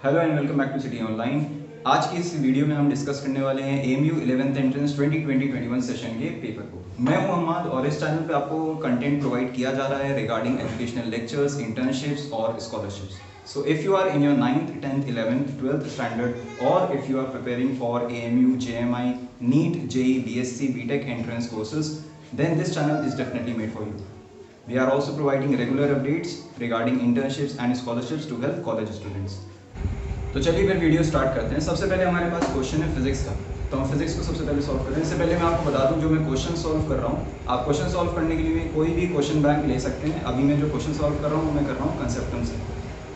Hello and welcome back to city online. आज की इस वीडियो में हम डिस्कस करने वाले हैं AMU 11th एंट्रेंस 2020-21 सेशन के पेपर को। मैं हूं मोहम्मद और इस चैनल पे आपको कंटेंट प्रोवाइड किया जा रहा है रिगार्डिंग एजुकेशनल लेक्चर्स, इंटर्नशिप्स और scholarships. So if you are in your 9th, 10th, 11th, 12th standard और if you are preparing for AMU, JMI, NEET, JEE, BSc, BTech entrance courses, then this channel is definitely made for you. We are also providing regular updates regarding internships and scholarships to help college students. तो चलिए फिर video start करते हैं। सबसे पहले हमारे पास question है physics का, तो हम फिजिक्स को सबसे पहले सॉल्व करते हैं। इससे पहले मैं आपको बता दूं, जो मैं क्वेश्चन सॉल्व कर रहा हूं, आप क्वेश्चन सॉल्व करने के लिए कोई भी क्वेश्चन बैंक ले सकते हैं। अभी मैं जो क्वेश्चन सॉल्व कर रहा हूं मैं कर रहा हूं कंसेप्टम से,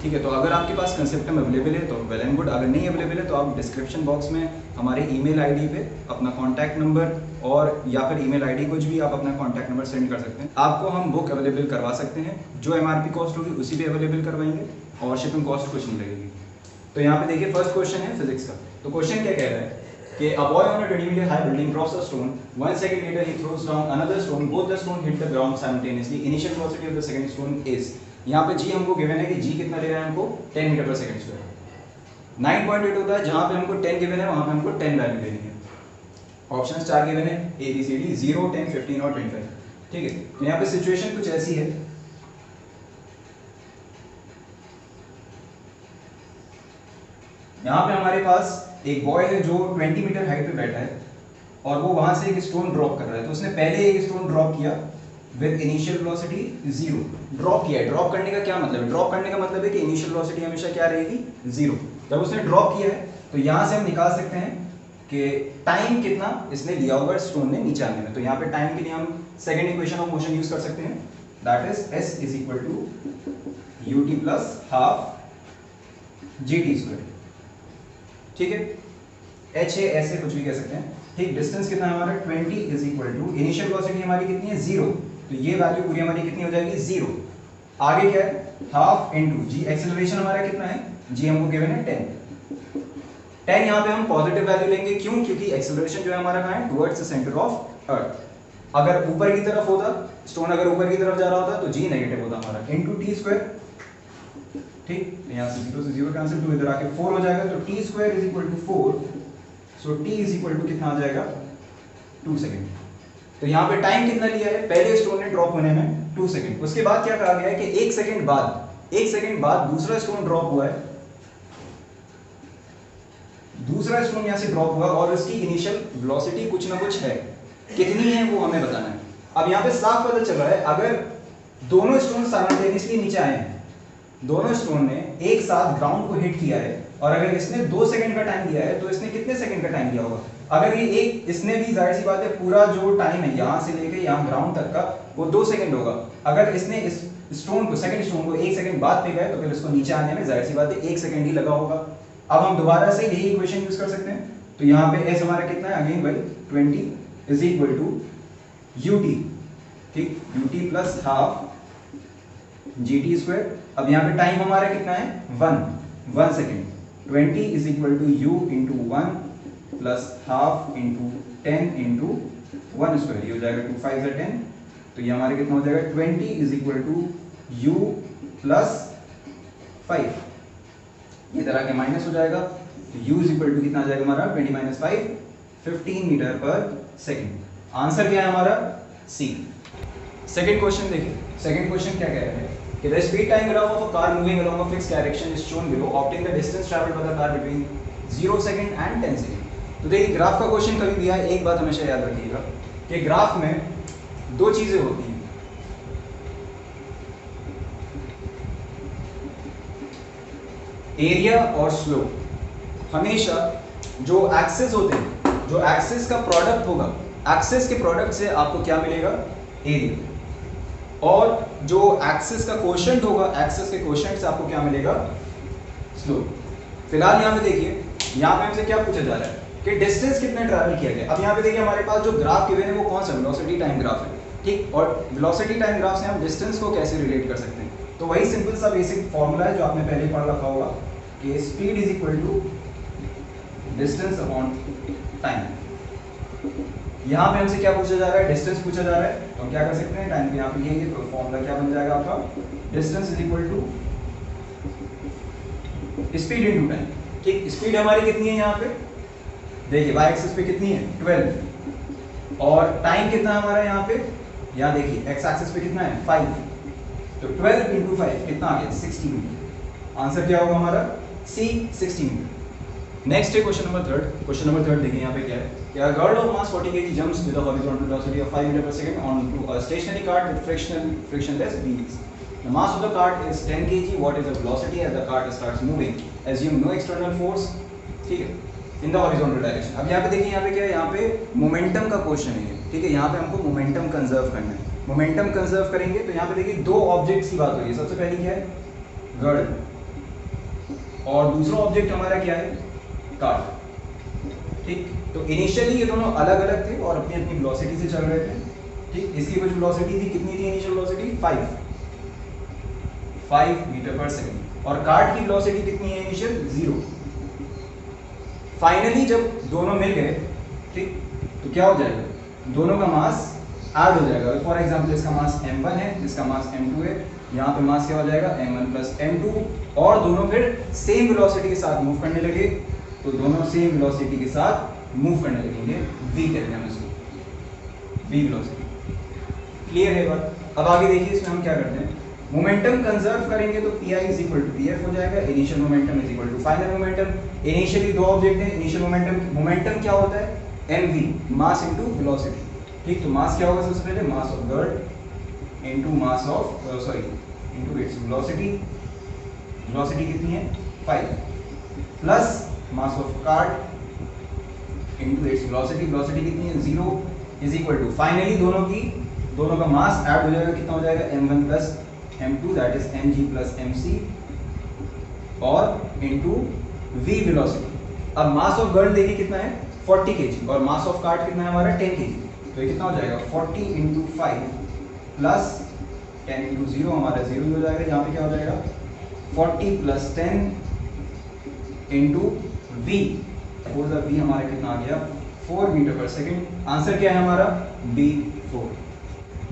ठीक है। तो अगर आपके पास कंसेप्टम अवेलेबल है तो वेल एंड गुड, अगर नहीं अवेलेबल है तो आप डिस्क्रिप्शन बॉक्स में हमारे ईमेल आईडी पे अपना कॉन्टैक्ट नंबर और या फिर ईमेल आईडी कुछ भी आप अपना कॉन्टैक्ट नंबर सेंड कर सकते हैं। आपको हम बुक अवेलेबल करवा सकते हैं, जो MRP कॉस्ट होगी उसी पे अवेलेबल करवाएंगे और शिपिंग कॉस्ट कुछ नहीं लगेगी। तो यहाँ पे देखिए फर्स्ट क्वेश्चन है फिजिक्स का। तो क्वेश्चन क्या कह रहा है कि a boy on a 20-meter high building drops a stone, 1 second later he throws down another stone, both the stone hit the ground simultaneously, initial velocity of the second stone is, यहाँ पे g हमको given है कि g कितना ले रहा है हमको 10 मीटर पर सेकंड स्क्वायर। 9.8 होता है, जहाँ पे हमको 10 गिवन है वहाँ पे हमको 10 वैल्यू लेनी है। ऑप्शंस 4 गिवन है ABCD 0, 10, 15 और 25, ठीक है। तो यहाँ पे सिचुएशन कुछ ऐसी है, यहाँ पे हमारे पास एक बॉय है जो 20 मीटर हाइट पे बैठा है और वो वहां से एक स्टोन ड्रॉप कर रहा है। तो उसने पहले एक स्टोन ड्रॉप किया विद इनिशियल वेलोसिटी 0, ड्रॉप किया है। ड्रॉप करने का क्या मतलब है? ड्रॉप करने का मतलब है कि इनिशियल वेलोसिटी हमेशा क्या रहेगी 0। जब उसने ड्रॉप किया है तो यहाँ से हम निकाल सकते हैं कि टाइम कितना इसने लिया होगा स्टोन ने नीचे आने में। तो यहाँ पे टाइम के लिए हम second equation of motion use कर सकते हैं, that is S is equal to ut plus half gt square, ठीक है। h है, ऐसे कुछ भी कह सकते हैं, ठीक। डिस्टेंस कितना है हमारा 20 is equal to initial velocity हमारी कितनी है 0, तो ये वैल्यू पूरी हमारी कितनी हो जाएगी 0। आगे क्या है हाफ इनटू g, एक्सेलरेशन हमारा कितना है g हमको गिवन है 10। यहाँ पे हम पॉजिटिव वैल्यू लेंगे, क्यों? क्योंकि एक्सेलरेशन जो है हमारा कहाँ है towards the centre of earth. अगर ऊपर की तरफ होता स्टोन, अगर ऊपर की तरफ जा रहा होता तो g नेगेटिव होता हमारा इनटू t स्क्वायर, ठीक। यहाँ से 0 से 0 कैंसिल, तो इधर आके 4 हो जाएगा, तो t square is equal to 4, so t is equal to कितना आ जाएगा 2 सेकंड। तो यहाँ पे टाइम कितना लिया है पहले स्टोन ने ड्रॉप होने में 2 सेकंड। उसके बाद क्या कहा गया है कि 1 सेकंड बाद दूसरा स्टोन ड्रॉप हुआ है, दूसरा स्टोन यहाँ से ड्रॉप हुआ और उसकी इनिशियल वेलोसिटी कुछ ना कुछ है, कितनी है वो हमें बताना है। अब यहाँ पे साफ पता चल रहा है अगर दोनों स्टोन साइमल्टेनियसली नीचे आए हैं, दोनों स्टोन ने एक साथ ग्राउंड को हिट किया है और अगर इसने 2 सेकंड का टाइम दिया है तो इसने कितने सेकंड का टाइम दिया होगा? अगर ये एक इसने भी जाहिर सी बात है पूरा जो टाइम है यहाँ से लेके यहाँ ग्राउंड तक का वो 2 सेकंड होगा। अगर इसने इस स्टोन को सेकंड स्टोन को 1 सेकंड बाद पे गए तो फिर इसको नीचे आने में जाहिर सी बात है 1 सेकंड ही लगा होगा। अब हम दोबारा से यही इक्वेशन यूज कर सकते हैं। तो यहाँ पे s हमारा कितना है अगेन भाई 20 इज इक्वल टू ut, ठीक, ut plus half gt square. अब यहाँ पे टाइम हमारा कितना है 1 second, 20 is equal to u into 1 plus half into 10 into 1 square, ये हो जाएगा 2 5 10। तो ये हमारे कितना हो जाएगा 20 is equal to u plus 5, ये तरह के माइनस हो जाएगा, तो u इज इक्वल टू कितना आ जाएगा हमारा 20 माइनस 5 15 मीटर पर सेकेंड। आंसर क्या है हमारा C। सेकेंड क्वेश्चन देखिए, सेकेंड क्वेश्चन क्या कह रहा है कि the speed time graph of a car moving along a fixed direction is shown below, obtain the distance traveled by the car between 0 second and 10 second। तो देखिए graph का question कभी भी आए एक बात हमेशा याद रखिएगा कि ग्राफ में दो चीजें होती हैं, एरिया और स्लोप। हमेशा जो एक्सिस होते हैं, जो एक्सिस का प्रोडक्ट होगा, एक्सिस के प्रोडक्ट से आपको क्या मिलेगा एरिया, और जो एक्सिस का कोशेंट होगा, एक्सिस के कोशेंट से आपको क्या मिलेगा स्लोप। फिलहाल यहाँ पे देखिए, यहाँ पे हमसे क्या पूछा जा रहा है कि डिस्टेंस कितना ट्रैवल किया गया। अब यहाँ पे देखिए हमारे पास जो ग्राफ गिवन है वो कौन सा वेलोसिटी टाइम ग्राफ है, ठीक। और वेलोसिटी टाइम ग्राफ से हम डिस्टेंस को कैसे रिलेट कर सकते हैं? तो वही सिंपल सा बेसिक फॉर्मूला है जो आपने पहले पढ़ रखा होगा कि speed is equal to distance upon time. यहाँ पे हमसे क्या पूछा जा रहा है? डिस्टेंस पूछा जा रहा है, तो हम क्या कर सकते हैं टाइम पे यहाँ पे लिखेंगे, तो फॉर्मूला क्या बन जाएगा आपका distance is equal to speed into time. ठीक, स्पीड हमारी कितनी है यहाँ पे, देखिए वाई एक्सिस पे कितनी है 12, और टाइम कितना है हमारा यहाँ पे, यहाँ देखिए एक्स एक्सिस पे कितना है 5, तो 12 इंटू 5 कितना आ गया 60 मीटर। आंसर क्या होगा हमारा सी 60 मीटर। नेक्स्ट है question number third. Question number third देखिए यहाँ पे क्या है, क्या girl of mass 40 kg jumps with a horizontal velocity of 5 meter per second on to a stationary cart with frictionless wheels. The mass of the cart is 10 kg. What is the velocity as the cart starts moving? Assume no external force. ठीक है, in the horizontal direction. अब यहाँ पे देखिए, यहाँ पे क्या है, यहाँ पे मोमेंटम का क्वेश्चन है। ठीक है, यहाँ पे हमको मोमेंटम कंजर्व करना है। मोमेंटम कंजर्व करेंगे तो यहाँ पे देखिए दो ऑब्जेक्ट्स की बात हो रही है। सबसे पहली क्या है, गर्ल, और दूसरा ऑब्जेक्ट हमारा क्या है, कार्ट। ठीक, तो इनिशियली ये दोनों अलग अलग थे और अपनी अपनी वेलोसिटी से चल रहे थे। ठीक, इसकी कुछ वेलोसिटी थी, कितनी थी initial velocity 5 meter per second, और कार्ट की वेलोसिटी कितनी है इनिशियल 0। फाइनली जब दोनों मिल गए, ठीक, तो क्या हो जाएगा, दोनों का मास ऐड हो जाएगा। फॉर एग्जांपल इसका मास m1 है, इसका मास m2 है, यहाँ पे मास क्या हो जाएगा m1 प्लस m2, और दोनों फिर सेम वेलोसिटी के साथ मूव करने लगे, तो दोनों सेम वेलोसिटी के साथ मूव करने लगेंगे, v कहते हैं हम इसको, v वेलोसिटी। क्लियर है बात। अब आगे देखिए इसमें हम क्या करते हैं, मोमेंटम कंजर्व करेंगे तो Pi is equal to Pf हो जाएगा, initial momentum is equal to final momentum. Initially दो ऑब्जेक्ट हैं, इनिशियल मोमेंटम क्या होता है mv, मास इनटू वेलोसिटी। ठीक, तो मास क्या होगा सबसे पहले, mass of girl into mass of into its velocity. Velocity कितनी है 5, plus mass of cart into its velocity. Velocity कितनी है 0, इज इक्वल टू फाइनली दोनों का मास ऐड हो जाएगा, कितना हो जाएगा m1 plus m2 that is mg plus mc, और इनटू v वेलोसिटी। अब मास ऑफ गर्ल देखिए कितना है 40 kg, और मास ऑफ कार्ट कितना है हमारा 10 kg, तो ये कितना हो जाएगा 40 इंटू 5 प्लस 10 इंटू 0, हमारा 0 ही हो जाएगा। यहाँ पे क्या हो जाएगा 40 प्लस 10 इंटू v, v हमारा कितना आ गया 4 मीटर पर सेकंड। आंसर क्या है हमारा B4।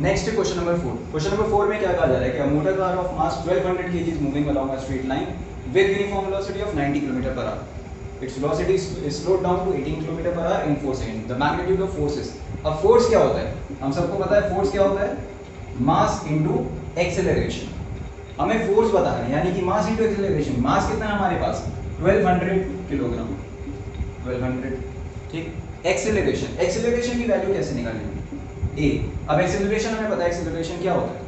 नेक्स्ट है क्वेश्चन नंबर 4। क्वेश्चन नंबर 4 में क्या कहा जा रहा है कि motor car of mass 1200 kg is moving along a straight line with uniform velocity of 90 km per hour. Its velocity is slowed down to 18 km per hour in 4 seconds. The magnitude of force is, अब force क्या होता है, हम सबको पता है force क्या होता है, मास इनटू एक्सेलरेशन। हमें फोर्स बताना है, यानी कि मास इनटू एक्सेलरेशन। मास कितना है हमारे पास 1200 किलोग्राम, 1200। ठीक, एक्सेलरेशन की वैल्यू कैसे निकालेंगे a। अब एक्सेलरेशन हमें पता है, एक्सेलरेशन क्या होता है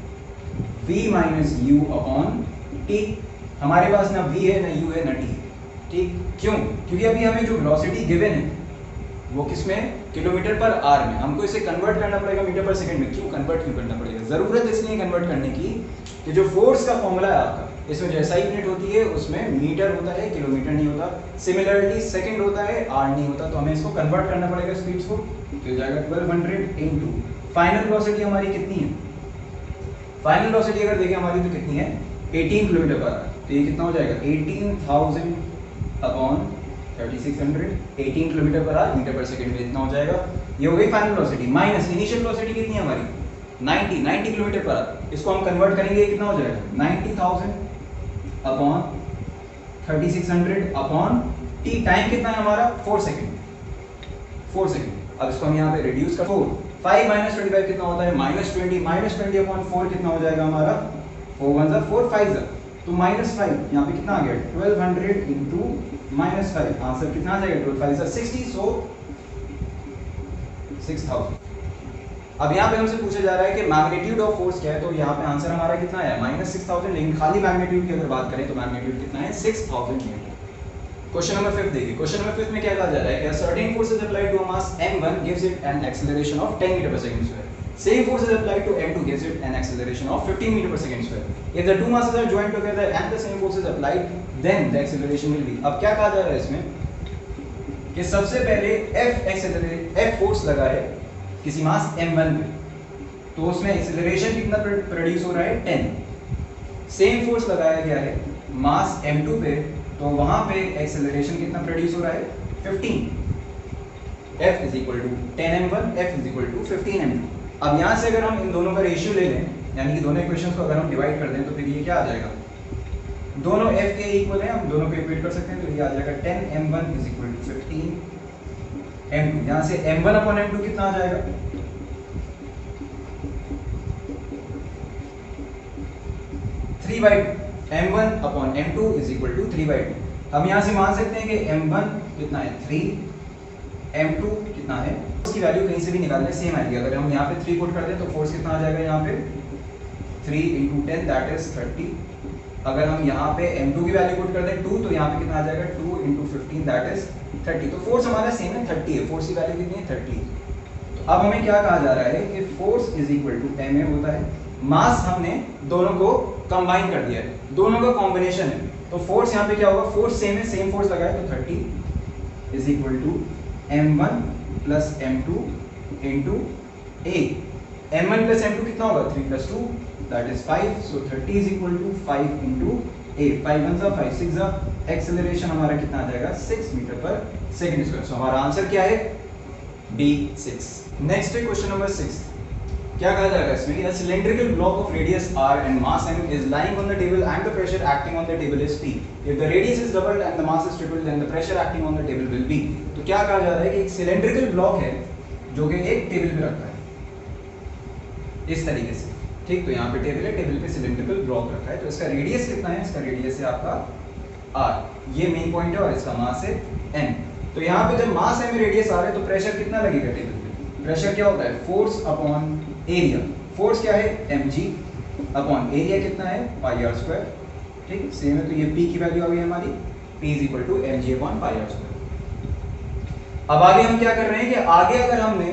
v minus you upon t। हमारे पास ना v है, ना u है, ना t। ठीक, क्यों, क्योंकि अभी हमें जो वेलोसिटी गिवन है वो किसमें, किलोमीटर पर आवर में। हमको इसे कन्वर्ट करना पड़ेगा मीटर पर सेकंड में। क्यों करना पड़ेगा, जरूरत इसलिए कन्वर्ट करने की कि जो फोर्स का फॉर्मूला है आपका, इसमें जैसा यूनिट होती है उसमें मीटर होता है, किलोमीटर नहीं होता। सिमिलरली सेकंड होता है, आवर नहीं होता, तो हमें इसको कन्वर्ट करना पड़ेगा स्पीड्स को। तो हो जाएगा 1200 इनटू फाइनल वेलोसिटी हमारी कितनी है, फाइनल वेलोसिटी अगर देखें हमारी तो कितनी है 18 किलोमीटर पर आवर। तो ये कितना हो जाएगा 18,000 upon 3600, 18 kilometre per hour metre per second में इतना हो जाएगा। ये हो गई final velocity, minus initial velocity कितनी है हमारी 90 किलोमीटर पर आवर। इसको हम कन्वर्ट करेंगे, कितना हो जाएगा 90,000 अपॉन 3600 अपॉन टी। टाइम कितना है हमारा 4 सेकंड। अब इसको हम यहाँ पे रिड्यूस कर 5 माइनस 25 कितना होता है -20, -20 अपॉन 4 कितना हो जाएगा हमारा 4 1 जा 4 5 जा, तो -5 यहाँ पे कितना आ गया 1200 इंटू -5। आंसर कितना आ जाएगा 12 5 जा 60, सो 6000। अब यहाँ पे हमसे पूछा जा रहा है कि मैग्नीट्यूड ऑफ फोर्स क्या है, तो यहाँ पे आंसर हमारा कितना है -6000, लेकिन खाली मैग्नीट्यूड की अगर बात करें तो मैग्नीट्यूड कितना है 6000 न्यूटन। क्वेश्चन नंबर 5 देखिए। क्वेश्चन नंबर 5 में क्या कहा जा रहा है कि a certain force is applied to a mass m1 gives it an acceleration of 10 meter per second square. Same force is applied to m2 gives it an acceleration of 15 meter per second square. If the two masses are joined together and the same force is applied, then the acceleration will be। अब क्या कहा जा रहा है इसमें कि सबसे पहले F फोर्स लगा है किसी मास m1 पे, तो उसमें एक्सेलरेशन कितना प्रोड्यूस हो रहा है 10। सेम फोर्स लगाया गया है मास m2 पे, तो वहां पे एक्सेलरेशन कितना प्रोड्यूस हो रहा है 15। F is equal to 10 m1, F is equal to 15 m2। अब यहाँ से अगर हम इन दोनों का रेशियो ले लें, यानी कि दोनों इक्वेशंस को अगर हम डिवाइड कर दें, तो फिर ये क्या आ जाएगा दोनों f के इक्वल है, हम दोनों को इक्वेट कर सकते हैं, तो ये आ जाएगा 10m1 is equal to 15m2। यहाँ से m1 अपॉन m2 कितना आ जाएगा, 3/2। m1 upon m2 is equal to 3/2। हम यहाँ से मान सकते हैं कि m1 कितना है 3, m2 कितना है, उसकी वैल्यू कहीं से भी निकालने सेम आएगी। अगर हम यहाँ पे 3 पुट कर दें तो फोर्स कितना आ जाएगा, यहाँ पे 3 × 10 दैट इज 30। अगर हम यहाँ पे m2 की वैल्यू पुट कर दें 2, तो यहाँ पे कितना आ जाएगा 2 × 15 दैट इज 30। तो फोर्स हमारा सेम है 30 है, फोर्स की वैल्यू कितनी है 30। तो अब हमें क्या कहा जा रहा है कि force is equal to ma होता है, मास हमने दोनों को कंबाइन कर दिया है, दोनों का कॉम्बिनेशन है, तो फोर्स यहाँ पे क्या होगा, फोर्स सेम है, सेम फोर्स लगाए तो 30 is equal to m1 plus m2 into a। m1 plus m2 कितना होगा 3 + 2 that is 5, so 30 is equal to 5 into a। 5 1 = 5 6 = acceleration हमारा कितना आ जाएगा 6 मीटर पर सेकंड स्क्वायर। सो हमारा आंसर क्या है D6। नेक्स्ट है क्वेश्चन नंबर 6। क्या कहा जाएगा इसमें, a cylindrical block of radius r and mass m is lying on the table and the pressure acting on the table is P. If the radius is doubled and the mass is tripled, then the pressure acting on the table will be। तो क्या कहा जा रहा है कि एक cylindrical block है जो कि एक टेबल पे रखा है इस तरीके से, ठीक। तो यहाँ पे टेबल है, टेबल पे cylindrical block रखा है, तो इसका रेडियस कितना है, इसका रेडियस है आपका r, ये मेन पॉइंट है, और इसका मास है m। तो यहाँ पे जब मास m रेडियस r है तो प्रेशर कितना लगेगा टेबल पे, प्रेशर क्या होता है फोर्स अपॉन एरिया। फोर्स क्या है mg अपॉन एरिया कितना है πr², ठीक सेम है। तो ये p की वैल्यू आ गई हमारी, p is equal to mg upon πr²। अब आगे हम क्या कर रहे हैं कि आगे अगर हमने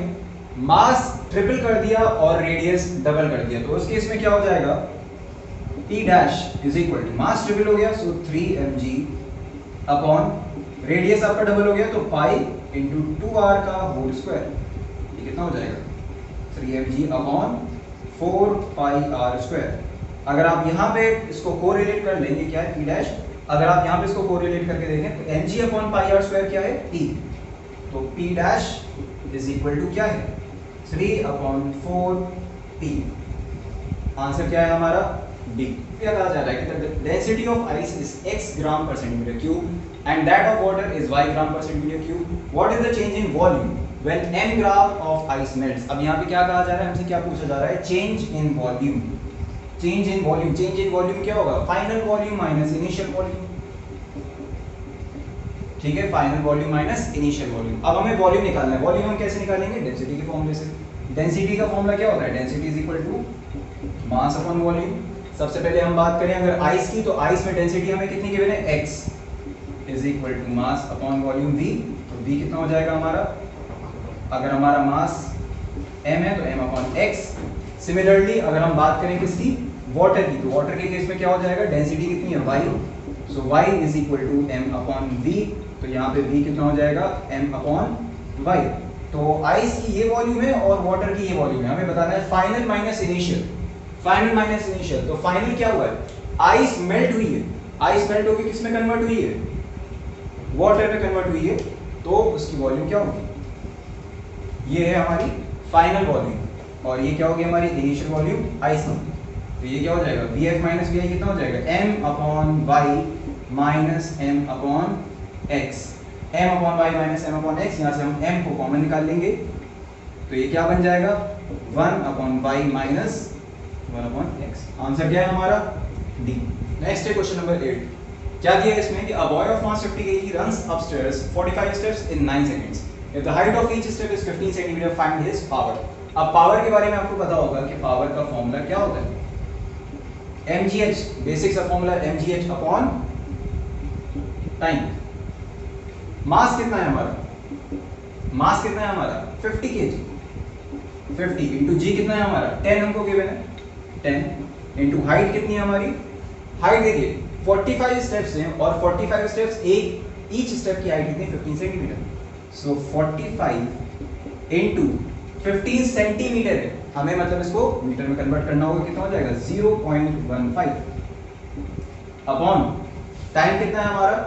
मास ट्रिपल कर दिया और रेडियस डबल कर दिया तो उस केस में क्या हो जाएगा, p dash is equal to mass triple हो गया सो 3mg अपॉन रेडियस आपका डबल हो गया तो पाई इंटू 2r का होल स्क्वायर, ये कितना हो जाएगा 3mg अपॉन 4πr²। अगर आप यहाँ पे इसको कोरिलेट कर लेंगे, क्या है p डैश, अगर आप यहाँ पे इसको कोरिलेट करके देखें तो mg अपॉन πr² क्या है p, तो p dash is equal to क्या है 3/4p। आंसर क्या है हमारा D। क्या कहा जा रहा है कि the density of ice is x ग्राम पर centimetre cube and that of water is y ग्राम पर centimetre cube. What is the change in volume when m gram of ice melts। अब यहाँ पे क्या कहा जा रहा है, हमसे क्या पूछा जा रहा है, change in volume. Change in volume, change in volume क्या होगा, final volume minus initial volume, ठीक है, final volume minus initial volume. अब हमें वॉल्यूम निकालना है, वॉल्यूम हम कैसे निकालेंगे, डेंसिटी के फॉर्मूले से। डेंसिटी का फॉर्मूला क्या होता है, density is equal to mass upon volume. सबसे पहले हम बात करें अगर आइस की, तो आइस में डेंसिटी हमें कितनी गिवन है, x is equal to mass upon volume v। तो v कितना हो जाएगा हमारा, अगर हमारा मास m है तो m अपॉन x। सिमिलरली अगर हम बात करें किसकी, वाटर की, तो वाटर के केस में क्या हो जाएगा, डेंसिटी कितनी है y, so y is equal to m upon v। तो यहाँ पे v कितना हो जाएगा m अपॉन y। तो आइस की ये वॉल्यूम है और वाटर की ये वॉल्यूम है, हमें बताना है final minus initial, final minus initial. तो फाइनल क्या हुआ है, आइस मेल्ट हुई है, आइस मेल्ट होकर किस में कन्वर्ट हुई है, वाटर में कन्वर्ट हुई है, तो उसकी वॉल्यूम क्या होगी, ये है हमारी फाइनल वॉल्यूम, और ये क्या होगी हमारी इनिशियल वॉल्यूम आइस में। तो ये क्या हो जाएगा, Vf माइनस Vi कितना हो जाएगा, m upon y minus m upon x। m upon y minus m upon x, यहाँ से हम m को कॉमन निकाल लेंगे, तो ये क्या बन जाएगा 1 upon y minus 1 upon x। Answer क्या है हमारा D। नेक्स्ट है क्वेश्चन नंबर 8। क्या दिया है इसमें कि a boy of mass 50 kg runs upstairs 45 steps in 9 seconds. If the height of each step is 15 cm, find his power. अब पावर के बारे में आपको पता होगा कि पावर का फॉर्मूला क्या होता है, mgh, बेसिक सा फॉर्मूला mgh अपॉन टाइम। मास कितना है हमारा, मास कितना है हमारा 50 kg, 50 इंटू जी कितना है हमारा 10 हमको गिवन है, 10 इंटू हाइट कितनी है हमारी, हाइट देखिए 45 स्टेप्स हैं और 45 स्टेप्स, एक ईच स्टेप की हाइट कितनी 15 सेंटीमीटर। सो 45 इंटू 15 सेंटीमीटर है, हमें मतलब इसको मीटर में कन्वर्ट करना होगा, कितना हो जाएगा 0.15 अपॉन टाइम कितना है हमारा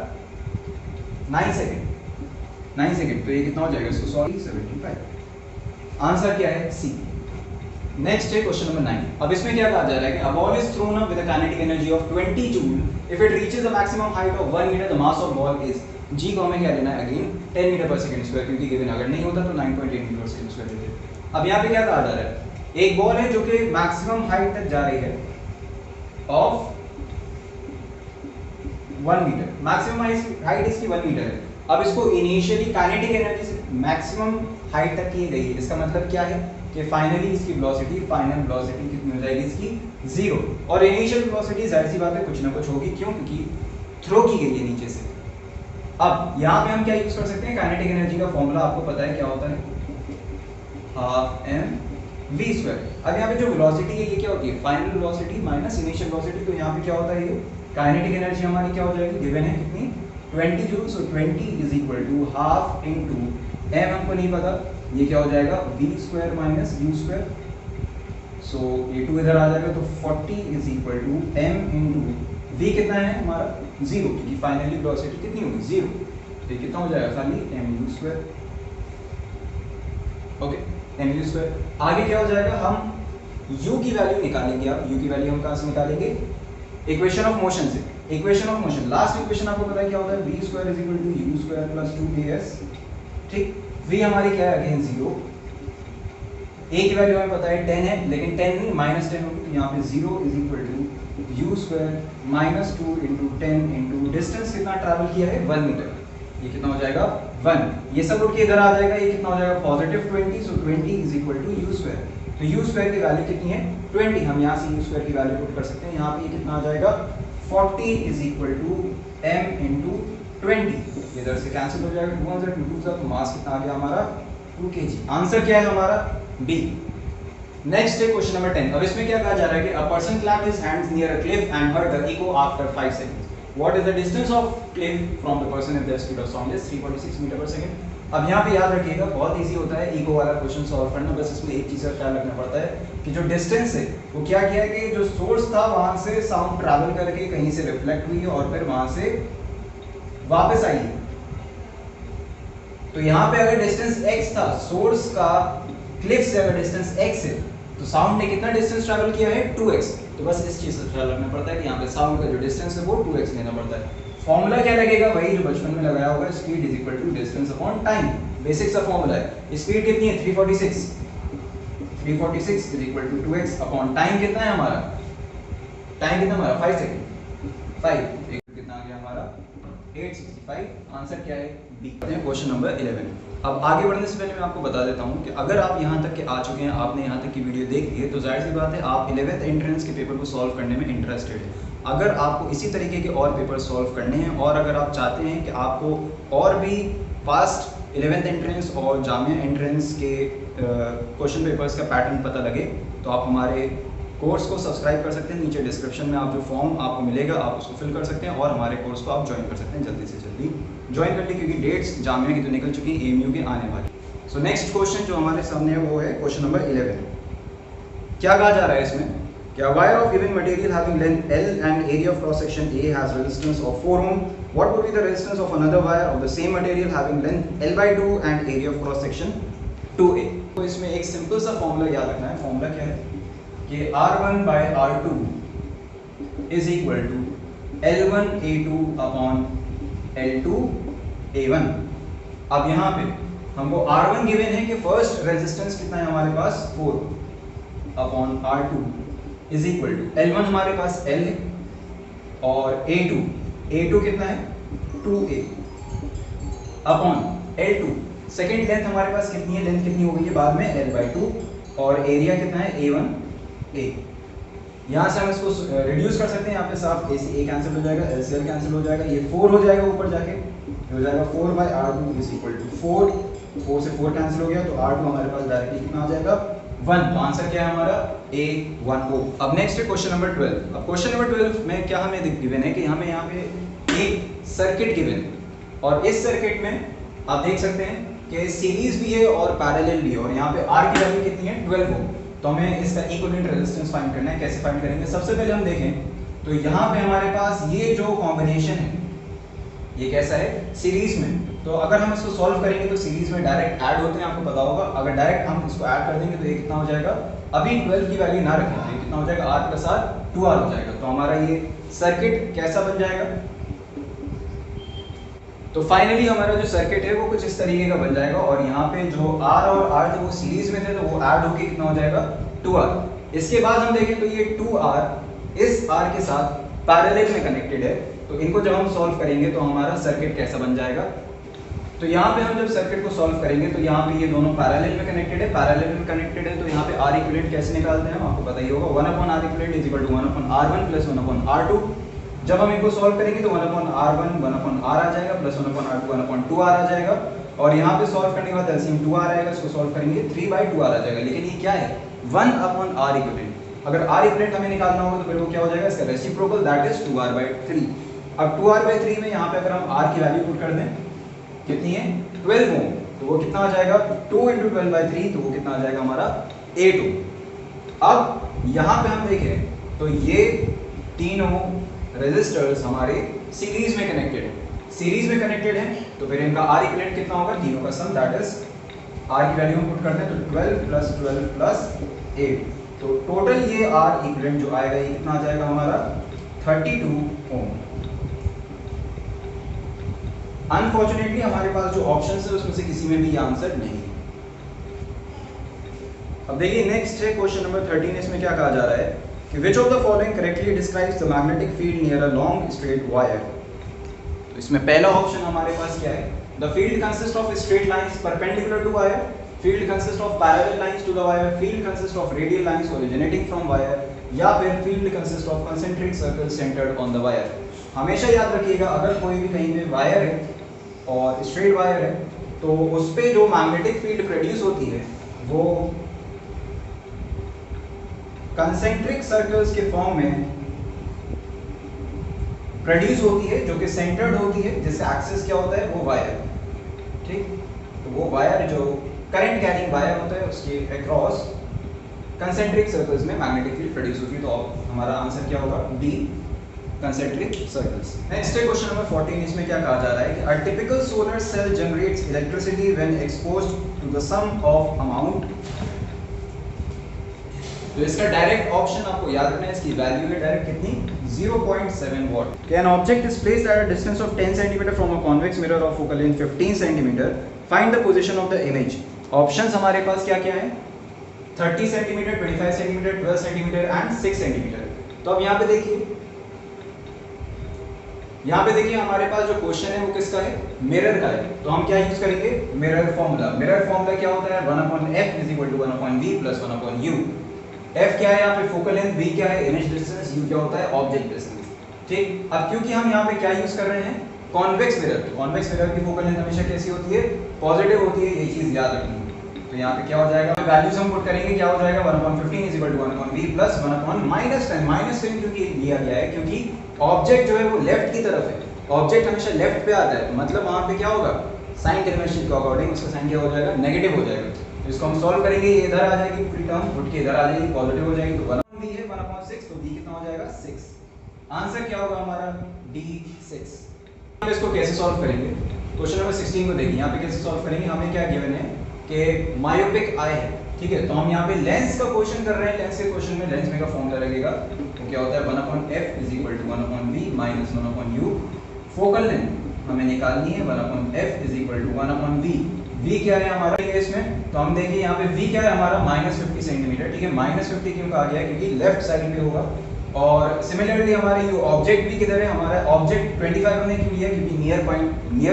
9 सेकेंड, 9 सेकेंड, तो ये कितना हो जाएगा इसको सॉरी 75। आंसर क्या है सी। नेक्स्ट है क्वेश्चन नंबर 9। अब इसमें क्या कहा जा रहा है कि a ball is thrown up with a kinetic energy of 20 joule if it reaches a maximum height of 1 meter the mass of ball is g को हमें क्या लेना है again 10 metre per second square, क्योंकि गिवन अगर नहीं होता तो 9.8 मीटर पर सेकंड स्क्वायर लेते। अब यहाँ पे क्या कहा जा रहा है, एक बॉल है जो कि मैक्सिमम हाइट तक जा रही है ऑफ 1 मीटर, मैक्सिमम हाइट इसकी 1 मीटर है। अब इसको इनिशियली काइनेटिक एनर्जी से मैक्सिमम हाइट तक की गई है, इसका मतलब क्या है कि फाइनली इसकी वेलोसिटी, फाइनल वेलोसिटी कितनी हो जाएगी इसकी 0, और इनिशियल वेलोसिटी जाहिर सी बात है कुछ ना कुछ होगी, क्यों, क्योंकि थ्रो की गई है नीचे से। अब यहाँ पे हम क्या यूज कर सकते हैं, काइनेटिक एनर्जी का फॉर्मूला आपको पता है क्या होता है, हाफ एम वी स्क्वायर। अब यहाँ पे जो वेलोसिटी है ये क्या होती है, final velocity minus initial velocity, तो यहाँ पे क्या होता है ये काइनेटिक एनर्जी हमारी क्या हो जाएगी, गिवन है कितनी 20 joule, so 20 is equal to half into m हमको नहीं पता, ये क्या हो जाएगा v square minus u square, so ये 2 इधर आ जाएगा, तो 40 is equal to m into v कितना है हमारा 0, क्योंकि फाइनली वेलोसिटी कितनी होगी 0, तो ये कितना हो जाएगा खाली mu square. Okay mu square. आगे क्या हो जाएगा, हम u की वैल्यू निकालेंगे। अब u की वैल्यू हम कहाँ से निकालेंगे, इक्वेशन ऑफ मोशन से। Equation of motion, last equation आपको पता है क्या होता है, v square is equal to u square plus 2as, ठीक। v हमारी क्या है अगेन 0, a की वैल्यू हमें पता है 10 है, लेकिन 10 नहीं -10 होगी, तो यहाँ पे 0 is equal to u square minus 2 into 10 into distance कितना ट्रैवल किया है 1 मीटर, ये कितना हो जाएगा 1, ये सब उठ के इधर आ जाएगा, ये कितना हो जाएगा positive 20, so 20 is equal to u square. तो u स्क्वायर की वैल्यू कितनी है 20, हम यहाँ से u स्क्वायर की वैल्यू पुट कर सकते हैं, यहाँ पे ये कितना आ जाएगा 40 is equal to m into 20, इधर से कैंसिल हो जाएगा, 2 1 2 2 तो मास कितना आ गया हमारा 2 kg। आंसर क्या है हमारा बी। नेक्स्ट है क्वेश्चन नंबर 10। अब इसमें क्या कहा जा रहा है कि a person clapped his hands near a cliff and heard the echo after 5 seconds, what is the distance of cliff from the person if the speed of sound is 346 metre per second. अब यहाँ पे याद रखिएगा, बहुत easy होता है eco वाला question solve करना, बस इसमें एक चीज का ख्याल रखना पड़ता है कि जो डिस्टेंस है वो क्या किया कि जो सोर्स था वहां से साउंड ट्रैवल करके कहीं से रिफ्लेक्ट हुई है और फिर वहां से वापस आई है। तो यहाँ पे अगर डिस्टेंस x था सोर्स का क्लिफ से, अगर डिस्टेंस x है तो साउंड ने कितना डिस्टेंस ट्रैवल किया है 2x, तो बस इस चीज का ख्याल रखना पड़ता है कि यहाँ पे साउंड का जो डिस्टेंस है वो 2x लेना पड़ता है। फॉर्मूला क्या लगेगा, वही जो बचपन में लगाया होगा, speed is equal to distance upon time, basic सा फॉर्मूला है। स्पीड कितनी है 346, 346 is equal to 2x upon time कितना है हमारा, टाइम कितना हमारा 5 सेकंड, 5 कितना आ गया हमारा 865। आंसर क्या है बी। Question number 11। अब आगे बढ़ने से पहले मैं आपको बता देता हूं कि अगर आप यहां तक के आ चुके हैं, आपने यहां तक की वीडियो देख ली है, तो जाहिर सी बात है आप 11th एंट्रेंस के पेपर को सॉल्व करने में इंटरेस्टेड है। अगर आपको इसी तरीके के और पेपर सॉल्व करने हैं और अगर आप चाहते हैं कि आपको और भी फास्ट 11th एंट्रेंस और जामिया एंट्रेंस के क्वेश्चन पेपर्स का पैटर्न पता लगे, तो आप हमारे कोर्स को सब्सक्राइब कर सकते हैं। नीचे डिस्क्रिप्शन में आप जो फॉर्म आपको मिलेगा आप उसको फिल कर सकते हैं और हमारे कोर्स को आप ज्वाइन कर सकते हैं, जल्दी से जल्दी ज्वाइन कर ली, क्योंकि डेट्स जामिया की तो निकल चुकी है, एएमयू की आने वाली। सो नेक्स्ट क्वेश्चन जो हमारे सामने है वो है क्वेश्चन नंबर 11। क्या कहा जा रहा है इसमें, क्या wire of given material having length L and area of cross section A has resistance of 4 ohm, what would be the resistance of another wire of the same material having length L/2 and area of cross section 2A। तो इसमें एक simple सा formula याद रखना है। Formula क्या है कि R1 by R2 is equal to L1 A2 upon L2 A1। अब यहाँ पे हमको R1 गिवन है कि फर्स्ट रेजिस्टेंस कितना है हमारे पास 4 upon R2 is equal to L1 हमारे पास L है और A2 कितना है 2A upon L2। Second length हमारे पास कितनी है, लेंथ कितनी हो गई है बाद में L/2 और एरिया कितना है A1A। यहाँ से हम इसको रिड्यूस कर सकते हैं, यहाँ पे साफ A कैंसिल हो जाएगा, LCL कैंसिल हो जाएगा, ये 4 हो जाएगा ऊपर जाके, हो जाएगा 4 by R2 is equal to 4 से 4 कैंसिल हो गया, तो R2 हमारे पास डायरेक्टली कितना आ जाएगा 1। तो आंसर क्या है हमारा A10। अब नेक्स्ट है क्वेश्चन नंबर 12। अब क्वेश्चन नंबर 12 में क्या हमें गिवन है कि हमें यहाँ पे एक सर्किट गिवन और इस सर्किट में आप देख सकते हैं कि सीरीज भी है और पैरेलल भी है और यहाँ पे R की वैल्यू कितनी है 12 ओम। तो हमें इसका इक्विवेलेंट रेजिस्टेंस फाइंड करना है। कैसे फाइंड करेंगे, सबसे पहले हम देखें तो यहाँ पे हमारे पास ये जो कॉम्बिनेशन है ये कैसा है सीरीज में, तो अगर हम इसको सॉल्व करेंगे तो सीरीज में डायरेक्ट ऐड होते हैं, आपको पता होगा। अगर डायरेक्ट हम इसको ऐड कर देंगे तो ये कितना हो जाएगा, अभी 12 की वैल्यू ना रखें तो ये कितना हो जाएगा, r प्लस r 2r हो जाएगा। तो हमारा ये सर्किट कैसा बन जाएगा, तो फाइनली हमारा जो सर्किट है वो कुछ इस तरीके का बन जाएगा। और यहाँ पे जो r और r थे वो सीरीज में थे तो वो ऐड होके कितना हो जाएगा, 2r। इसके बाद हम देखें तो ये 2r इस r के साथ पैरेलल में कनेक्टेड है। तो इनको जब हम सॉल्व करेंगे तो हमारा सर्किट कैसा बन जाएगा, तो यहाँ पे हम जब सर्किट को सॉल्व करेंगे तो यहाँ पे ये दोनों पैरेलल में कनेक्टेड है, पैरेलल में कनेक्टेड है। तो यहाँ पे R इक्विवेलेंट कैसे निकालते हैं आपको पता ही होगा, 1/R equivalent is equal to 1/R1 plus 1/R2। जब हम इनको सॉल्व करेंगे तो 1/R1 1/R आ जाएगा प्लस 1/R2 1/2R आ जाएगा। और यहाँ पे सॉल्व करने के बाद एलसीएम 2R आएगा, इसको सॉल्व करेंगे 3/2R आ जाएगा। लेकिन ये क्या है, 1/R इक्विवेलेंट। अगर R इक्विवेलेंट हमें निकालना होगा तो फिर वो क्या हो जाएगा, इसका रेसिप्रोकल दैट इज 2R/3। अब 2R/3 में यहाँ पे अगर हम R की वैल्यू पुट कर दें कितनी है, 12 ओम, तो वो कितना आ जाएगा, 2 × 12/3 तो वो कितना आ जाएगा हमारा 8 ओम। अब यहाँ पे हम देखें तो ये तीनों रेजिस्टर्स हमारे सीरीज में कनेक्टेड है, सीरीज में कनेक्टेड है तो फिर इनका R इक्विवेलेंट कितना होगा, तीनों का सम दैट इज R की वैल्यू हम पुट करते हैं तो 12 + 12 + 8। तो टोटल ये R इक्विवेलेंट जो आएगा ये कितना आ जाएगा हमारा 32 ओम। अनफॉर्चुनेटली हमारे पास जो ऑप्शंस है उसमें से किसी में भी ये आंसर नहीं है। अब देखिए नेक्स्ट है क्वेश्चन नंबर 13। इसमें क्या कहा जा रहा है कि which of the following correctly describes the magnetic field near a long straight wire. तो इसमें पहला ऑप्शन हमारे पास क्या है, the field consist of straight lines perpendicular to wire, field consist of parallel lines to the wire, field consist of radial lines originating from wire, या फिर field consist of concentric circles centred on the wire. हमेशा याद रखिएगा अगर कोई भी कहीं पे वायर है और स्ट्रेट वायर है तो उस पे जो मैग्नेटिक फील्ड प्रोड्यूस होती है वो कंसेंट्रिक सर्कल्स के फॉर्म में प्रोड्यूस होती है जो कि सेंटर्ड होती है, जिससे एक्सिस क्या होता है वो वायर, ठीक। तो वो वायर जो करंट कैरिंग वायर होता है उसके अक्रॉस कंसेंट्रिक सर्कल्स में मैग्नेटिक फील्ड प्रोड्यूस होती है। तो हमारा आंसर क्या होगा, डी कंसेंट्रिक सर्कल्स। नेक्स्ट है क्वेश्चन नंबर 14। इसमें क्या कहा जा रहा है कि a typical solar cell generates electricity when exposed to the sum of amount. तो इसका डायरेक्ट ऑप्शन आपको याद रखना है, इसकी वैल्यू है डायरेक्ट कितनी, 0.7 what. Can object is placed at a distance of 10 centimetre from a convex mirror of focal length 15 centimetre, find the position of the image. Options हमारे पास क्या क्या है, 30 centimetre, 25 centimetre, 12 centimetre and 6 centimetre. तो अब यहाँ पे देखिए, यहाँ पे देखिए हमारे पास जो क्वेश्चन है वो किसका है, मिरर का है। तो हम क्या यूज करेंगे, मिरर फॉर्मूला। मिरर फॉर्मूला क्या होता है, 1/f = 1/v + 1/u। f क्या है यहाँ पे फोकल लेंथ, v क्या है इमेज डिस्टेंस, u क्या होता है ऑब्जेक्ट डिस्टेंस, ठीक। अब क्योंकि हम यहाँ पे क्या यूज कर रहे हैं, कॉन्वेक्स मिरर, तो कॉन्वेक्स मिरर की फोकल लेंथ हमेशा कैसी होती है, पॉजिटिव होती है, ये चीज याद रखनी है। तो यहाँ पे क्या हो जाएगा, वैल्यूज हम पुट करेंगे, क्या हो जाएगा 1/15 = 1/v + 1/-10। -10 क्योंकि लिया गया है क्योंकि ऑब्जेक्ट जो है वो लेफ्ट की तरफ है, ऑब्जेक्ट हमेशा लेफ्ट पे आता है, तो मतलब वहां पे क्या होगा, साइन कन्वेंशन के अकॉर्डिंग उसका साइन क्या हो जाएगा, नेगेटिव हो जाएगा। तो इसको हम सॉल्व करेंगे, ये इधर आ जाएगी पूरी टर्म, उठ के इधर आ जाएगी, पॉजिटिव हो जाएगी। तो 1/v है 1/6, तो v कितना हो जाएगा 6। आंसर क्या होगा हमारा, D6। अब इसको कैसे सॉल्व करेंगे, क्वेश्चन नंबर 16 को देखिए, यहाँ पे कैसे सॉल्व करेंगे। हमें क्या गिवन है कि मायोपिक आई है, ठीक है। तो हम यहाँ पे लेंस का क्वेश्चन कर रहे हैं, लेंस के क्वेश्चन में लेंस में का फॉर्मूला लगेगा, तो क्या होता है 1/f = 1/v - 1/u। Focal length हमें निकालनी है, 1/f = 1/v। v क्या है हमारा इसमें, तो हम देखिए यहाँ पे v क्या है हमारा -50 सेंटीमीटर, ठीक है। -50 क्यों कहा गया है, क्योंकि लेफ्ट साइड पे होगा। और सिमिलरली हमारे ये ऑब्जेक्ट भी किधर है, हमारा ऑब्जेक्ट 25 हमने क्यों लिया, क्योंकि नियर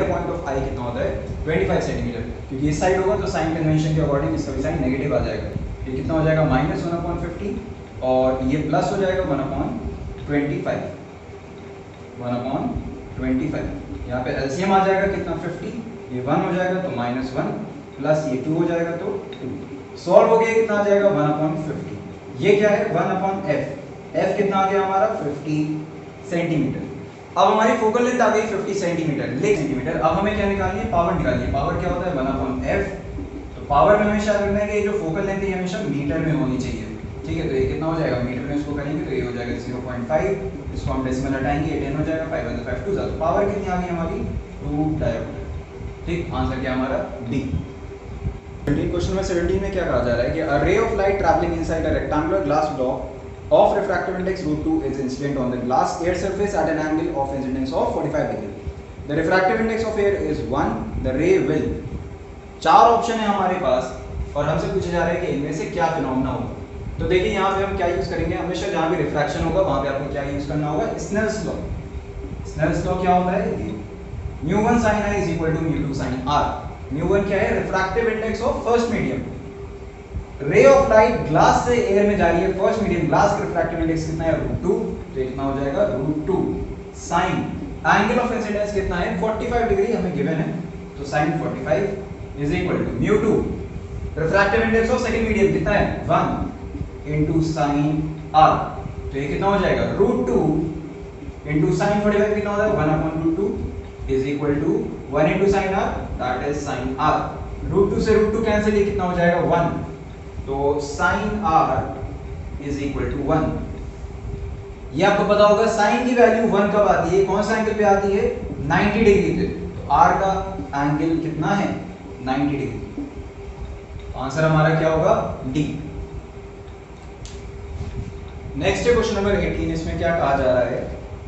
पॉइंट ऑफ आई कितना होता है 25 सेंटीमीटर, क्योंकि इस साइड होगा तो साइन कन्वेंशन के अकॉर्डिंग इसका भी साइन नेगेटिव आ जाएगा। ये कितना हो जाएगा -1/50 और ये प्लस हो जाएगा 1/25। 1/25 यहाँ पे एलसीएम आ जाएगा कितना 50, ये 1 हो जाएगा तो -1 प्लस ये 2 हो जाएगा तो 2। सॉल्व हो गया, कितना आ जाएगा 1/50। ये क्या है 1/f, f कितना आ गया हमारा 50 सेंटीमीटर। अब हमारी फोकल लेंथ आ गई 50 सेंटीमीटर। अब हमें क्या निकालनी है, पावर निकालनी है। पावर क्या होता है 1/f। तो पावर में हमेशा रखना है कि जो फोकल लेंथ है हमेशा मीटर में होनी चाहिए, ठीक है। तो ये कितना हो जाएगा, मीटर में इसको करेंगे तो ये हो जाएगा 0.5, इसको हम डेसिमल हटाएंगे, ये 10 हो जाएगा, 5 × 5 2 पावर कितनी आ गई हमारी 2 डायोमीटर, ठीक, आंसर क्या हमारा डी। क्वेश्चन नंबर 17 में क्या कहा जा रहा है कि a ray of light travelling inside a rectangular glass block of refractive index √2 is incident on the glass air surface at an angle of incidence of 45 degree. The refractive index of air is 1. The ray will, चार option है हमारे पास और हमसे पूछा जा रहा है कि इनमें से क्या फिनोमेना होगा। तो देखिए यहाँ पे हम क्या यूज करेंगे, हमेशा जहाँ भी रिफ्रैक्शन होगा वहाँ पे आपको क्या यूज करना होगा, स्नेल्स लॉ। स्नेल्स लॉ क्या होता है, μ1 sin i is equal to μ2 sin r। μ1 क्या है, refractive index of first medium. रे ऑफ लाइट ग्लास से एयर में जा रही है, फर्स्ट मीडियम ग्लास का रिफ्रैक्टिव इंडेक्स कितना है, √2, तो कितना हो जाएगा √2 sin एंगल ऑफ इंसिडेंस कितना है 45 डिग्री हमें गिवन है, तो sin 45 is equal to μ2 refractive index of second medium कितना है 1 into sin r, तो ये कितना हो जाएगा √2 into sin 45 कितना हो जाएगा 1/√2 is equal to 1 into sin r, that is sin r। √2 से √2 कैंसिल, ये कितना हो जाएगा 1, तो sin r is equal to 1। ये आपको पता होगा साइन की वैल्यू 1 कब आती है, कौन सा एंगल पे आती है, 90 डिग्री पे। तो r का एंगल कितना है 90 डिग्री, आंसर हमारा क्या होगा डी। नेक्स्ट है क्वेश्चन नंबर 18। इसमें क्या कहा जा रहा है,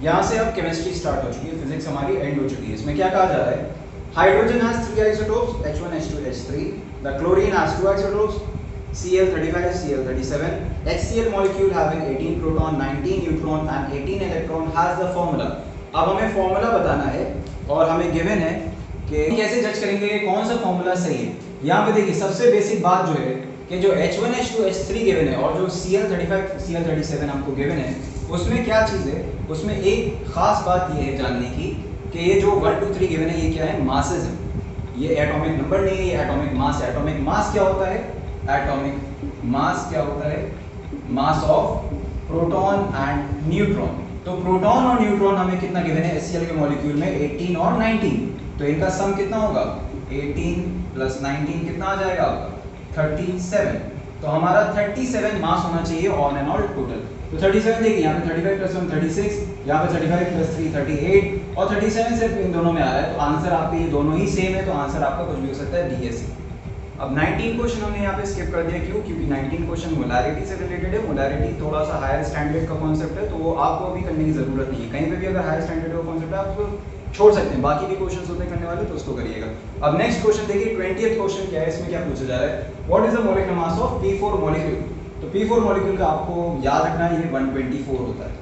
यहां से अब केमिस्ट्री स्टार्ट हो चुकी है, फिजिक्स हमारी एंड हो चुकी है। इसमें क्या कहा जा रहा है, hydrogen has 3 isotopes H1 H2 H3, the chlorine has 2 isotopes Cl35 Cl37, HCl molecule having 18 proton 19 neutron and 18 electron has the formula। अब हमें फॉर्मूला बताना है और हमें गिवन है कि कैसे जज करेंगे कौन सा फॉर्मूला सही है। यहाँ पे देखिए सबसे बेसिक बात जो है कि जो H1 H2 H3 गिवन है और जो Cl35 Cl37 हमको गिवन है, उसमें क्या चीज़ है, उसमें एक खास बात ये है जानने की कि ये जो 1 2 3 गिवन है ये क्या है, मासेस है, ये एटॉमिक नंबर नहीं है, ये एटॉमिक मास है। एटॉमिक मास क्या होता है, एटॉमिक मास क्या होता है, mass of proton and neutron. तो प्रोटॉन और न्यूट्रॉन हमें कितना गिवन है HCl के मॉलिक्यूल में 18 और 19, तो इनका सम कितना होगा 18 + 19 कितना आ जाएगा आपका 37। तो हमारा 37 मास होना चाहिए ऑन एंड ऑल टोटल। तो 37 देखिए यहाँ पे 35 + 1 36, यहाँ पे 35 + 3 38 और 37 सिर्फ इन दोनों में आ रहा है, तो आंसर आपके ये दोनों ही सेम है, तो आंसर आपका कुछ भी हो सकता है DSC। अब 19 क्वेश्चन हमने यहाँ पे स्किप कर दिया, क्यों, क्योंकि 19 क्वेश्चन मोलैरिटी से रिलेटेड है। मोलैरिटी थोड़ा सा हायर स्टैंडर्ड का कॉन्सेप्ट है, तो वो आपको अभी करने की जरूरत नहीं है। कहीं पे भी अगर हायर स्टैंडर्ड का कॉन्सेप्ट है आप उसको छोड़ सकते हैं, बाकी भी क्वेश्चन होते हैं करने वाले, तो उसको करिएगा। अब नेक्स्ट क्वेश्चन देखिए 20th क्वेश्चन क्या है, इसमें क्या पूछा जा रहा है, what is the molecular mass of P4 molecule. तो P4 मॉलिक्यूल का आपको याद रखना है ये 124 होता है।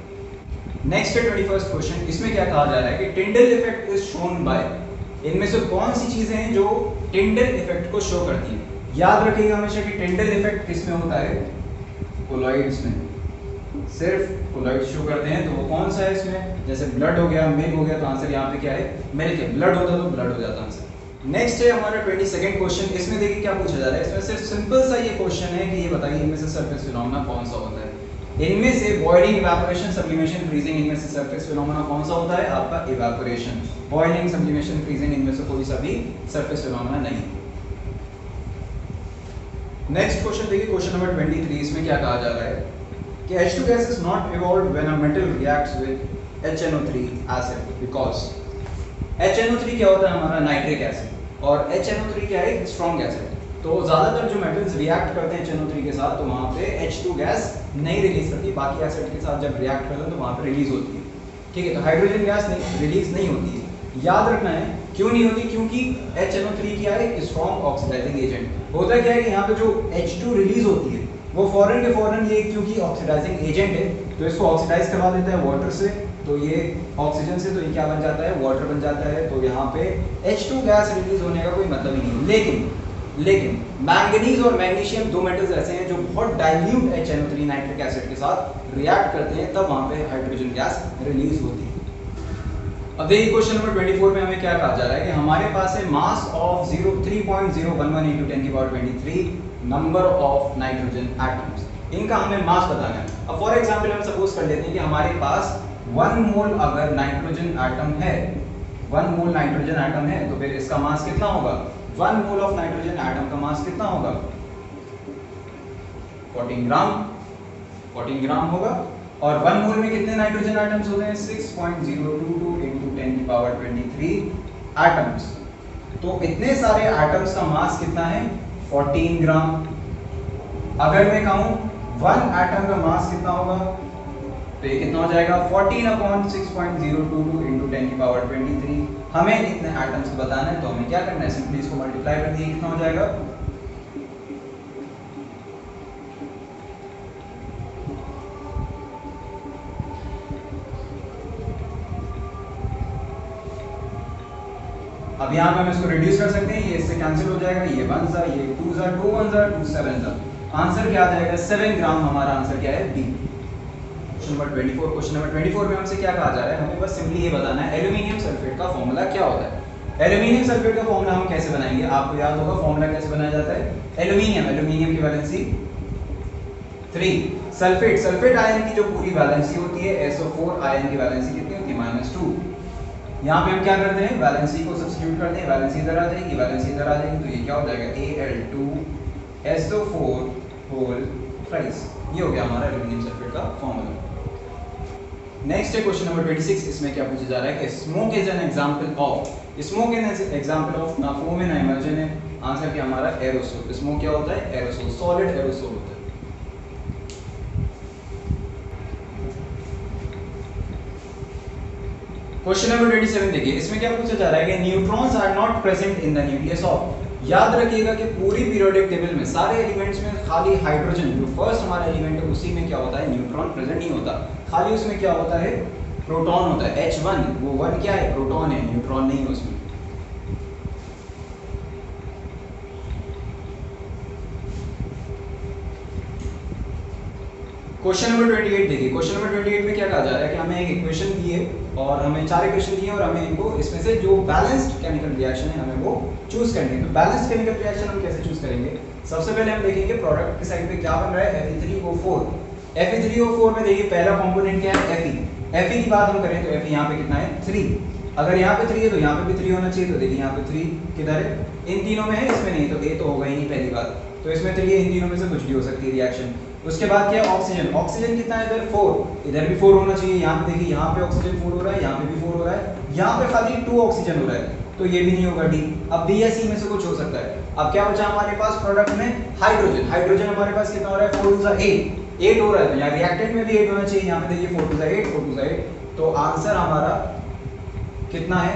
नेक्स्ट है 21st क्वेश्चन। इसमें क्या कहा जा रहा है कि Tyndall effect is shown by, इनमें से कौन सी चीजें हैं जो टिंडल इफेक्ट को शो करती हैं। याद रखिएगा हमेशा कि टिंडल इफेक्ट किसमें होता है, कोलॉइड्स में, सिर्फ कोलॉइड्स शो करते हैं। तो वो कौन सा है इसमें, जैसे ब्लड हो गया, मिल्क हो गया, तो आंसर यहाँ पे क्या है मिल्क है, ब्लड होता तो ब्लड हो जाता आंसर। नेक्स्ट है हमारा 22nd क्वेश्चन। इसमें देखिए क्या पूछा जा रहा है, इसमें सिर्फ सिंपल सा ये क्वेश्चन है कि ये बताइए इनमें से सरफेस फिनोमेना कौन सा होता है। इनमें से बॉइलिंग, इवेपोरेशन, सब्लिमेशन, फ्रीजिंग, इनमें से सरफेस फिनोमेना कौन सा होता है आपका इवेपोरेशन। बॉइलिंग, सब्लिमेशन, फ्रीजिंग, इनमें से कोई सा भी सरफेस फिनोमेना नहीं। नेक्स्ट क्वेश्चन देखिए क्वेश्चन नंबर 23। इसमें क्या कहा जा रहा है कि H2 gas is not evolved when a metal reacts with HNO3 acid because HNO3 क्या होता है हमारा नाइट्रिक एसिड, और HNO3 क्या है स्ट्रॉन्ग एसिड। तो ज्यादातर जो मेटल्स रिएक्ट करते हैं HNO3 के साथ, तो वहाँ पे H2 गैस नहीं रिलीज करती, बाकी एसिड के साथ जब रिएक्ट करते हैं तो वहाँ पे रिलीज होती है। ठीक है, तो हाइड्रोजन गैस नहीं रिलीज नहीं होती है। याद रखना है क्यों नहीं होती, क्योंकि HNO3 क्या है स्ट्रॉन्ग ऑक्सीडाइजिंग एजेंट। होता क्या है कि यहाँ पे जो H2 रिलीज होती है वो फौरन के फौरन ये क्योंकि ऑक्सीडाइजिंग एजेंट है तो इसको ऑक्सीडाइज करवा देता है वाटर से, तो ये ऑक्सीजन से, तो ये क्या बन जाता है वाटर बन जाता है। तो यहाँ पे H2 गैस रिलीज होने का कोई मतलब ही नहीं। लेकिन मैंगनीज और मैग्नीशियम दो मेटल्स ऐसे हैं जो बहुत डाइल्यूट HNO3 नाइट्रिक एसिड के साथ रिएक्ट करते हैं, तब वहाँ पे हाइड्रोजन गैस रिलीज होती है। अब देखिए क्वेश्चन नंबर 24 में हमें क्या कहा जा रहा है कि हमारे पास है mass of 3.011 × 10⁻23 number of nitrogen atoms. इनका हमें मास बताना है। अब फॉर एग्जांपल हम सपोज कर लेते हैं कि हमारे पास 1 मोल अगर नाइट्रोजन एटम है, 1 मोल नाइट्रोजन एटम है, तो फिर इसका मास कितना होगा, 1 मोल ऑफ नाइट्रोजन एटम का मास कितना होगा 14 ग्राम होगा। और 1 मोल में कितने नाइट्रोजन एटम्स होते हैं 6.022 × 10⁻23 एटम्स। तो इतने सारे एटम्स का मास कितना है 14 ग्राम। अगर मैं कहूं 1 एटम का मास कितना होगा तो ये कितना हो जाएगा 14/6.022 into 10 की पावर 23। हमें इतने एटम्स को बताना है तो हमें क्या करना है, सिंपली इसको मल्टीप्लाई कर दिए, कितना हो जाएगा अब यहाँ पे हम इसको रिड्यूस कर सकते हैं, ये इससे कैंसिल हो जाएगा, ये 1 सा, ये 2 सा, 2 1 सा, 2 7 सा। आंसर क्या आ जाएगा 7 ग्राम। हमारा आंसर क्या है B. Question number 24। Question number 24 में हमसे क्या कहा जा रहा है, हमें बस सिंपली ये बताना है एल्यूमिनियम सल्फेट का फॉर्मूला क्या होता है। एल्यूमिनियम सल्फेट का फॉर्मूला हम कैसे बनाएंगे, आपको याद होगा फॉर्मूला कैसे बनाया जाता है। एल्यूमिनियम की वैलेंसी 3, सल्फेट आयन की जो पूरी वैलेंसी होती है SO4 आयन की वैलेंसी कितनी होती है -2। यहाँ पे हम क्या करते हैं, वैलेंसी को सब्स्टिट्यूट करते हैं, वैलेंसी इधर आ जाएगी, वैलेंसी इधर आ जाएगी, तो ये क्या हो जाएगा Al2SO4 होल थ्राइस। ये हो गया हमारा एल्यूमिनियम सल्फेट का फॉर्मूला। नेक्स्ट है क्वेश्चन नंबर 26। इसमें क्या पूछा जा रहा है कि smoke is an example of, smoke is an example of ना फोम है ना इमर्जन है। आंसर क्या हमारा एरोसोल। स्मोक क्या होता है एरोसोल, सॉलिड एरोसोल होता है। क्वेश्चन नंबर 27 देखिए, इसमें क्या पूछा जा रहा है कि neutrons are not present in the nucleus of. याद रखिएगा कि पूरी पीरियोडिक टेबल में सारे एलिमेंट्स में खाली हाइड्रोजन जो फर्स्ट हमारा एलिमेंट है उसी में क्या होता है न्यूट्रॉन प्रेजेंट नहीं होता, खाली उसमें क्या होता है प्रोटॉन होता है H1। वो 1 क्या है प्रोटॉन है, न्यूट्रॉन नहीं है उसमें। क्वेश्चन नंबर 28 देखिए, क्वेश्चन नंबर 28 में क्या कहा जा रहा है कि हमें एक इक्वेशन दी है और हमें 4 इक्वेशन दी है और हमें इनको इसमें से जो बैलेंस्ड केमिकल रिएक्शन है हमें वो चूज करनी है। तो बैलेंस्ड केमिकल रिएक्शन हम कैसे चूज करेंगे, सबसे पहले हम देखेंगे प्रोडक्ट की साइड पे क्या बन रहा है Fe3O4। Fe3O4 में देखिए पहला कंपोनेंट क्या है Fe की बात हम करें तो Fe यहाँ पे कितना है 3। अगर यहाँ पे 3 है तो यहाँ पे भी 3 होना चाहिए। तो देखिए यहाँ पे 3 किधर है, इन तीनों में है, इसमें नहीं, तो A तो होगा ही नहीं पहली बात। तो इसमें 3 है, इन तीनों में से कुछ भी हो सकती है रिएक्शन। उसके बाद क्या है ऑक्सीजन, ऑक्सीजन कितना है इधर 4, इधर भी 4 होना चाहिए। यहाँ पे देखिए यहाँ पे ऑक्सीजन 4 हो रहा है, यहाँ पे भी 4 हो रहा है, यहाँ पे खाली 2 ऑक्सीजन हो रहा है, तो ये भी नहीं होगा डी। अब बी या सी में से कुछ हो सकता है। अब क्या बचा हमारे पास प्रोडक्ट में हाइड्रोजन, हाइड्रोजन हमारे पास कितना हो रहा है 4 2 8 हो रहा है, तो यहाँ रिएक्टेंट में भी 8 होना चाहिए। यहाँ पे देखिए 4 2 8 4 2 8, तो आंसर हमारा कितना है